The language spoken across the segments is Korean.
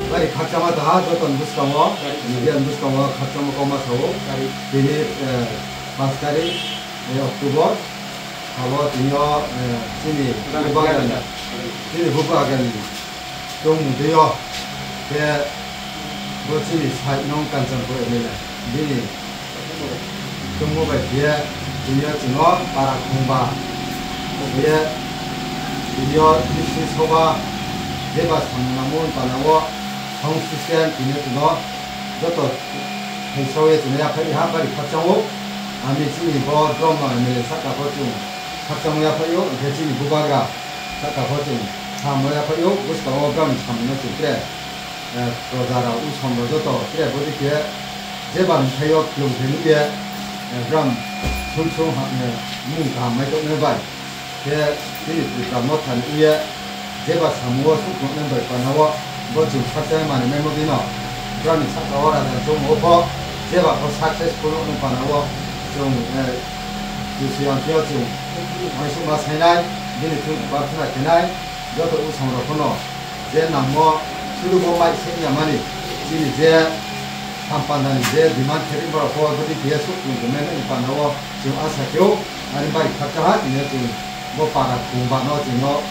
Baik, kacama dah joton buskawa, kemudian buskawa kacama koma tahu. Ini pas kali Oktober, kalau tinggal sini bukan tung dia ke sini saya nongkan sampai ini lah. Ini tunggu dia tinggal para kumba, dia isi soba bebas namun panawa 성수시한 비네트너 저도 해소에 지내야 빨리 하바리 박정호 아미 진이 뭐 좀만 사까 버중 박정호야 파요 대진이 부가가 사까 버중 사모야 파요 무슨 어감 참는 그래 그러다라 우선도 저도 그래 보디게 제반 타요 좀 되는데 그럼 손총하면 뭔가 말도 봐 제 이제 못한 이에 제가 사모와 손총는 걸 봐나와 뭐좀 사장만의 메모리나 그러면 사과라는 좀 오버 제가 더 사크세스풀로는 바나고 좀 유수연 기어중 방송마 세나이 니네 좀 바트나 되나이 저도 우성으로 보노 제 남모 수르고 마이 생야만이 지니 제 한판단이 제 비만 캐리버로 보아들이 뒤에 속좀 보면은 바나고 지금 아사교 아니 바이 각자한 이네 좀뭐 바라 공부하노 지노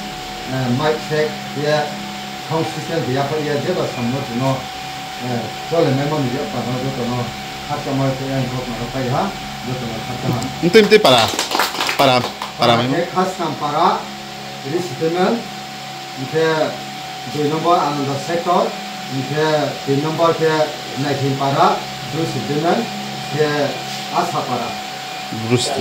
마이 책 예 성수시한 대학을 제가 삼노지노 저를 메모리 옆바로 저도 학점을 그냥 것 말아봐야 저도 학점 Ente para 그 카스탄 para 리스트면 이제 2 number 아는다 섹터 이제 3 number 게 나긴 para 리스트면 게 아사 para Bruce.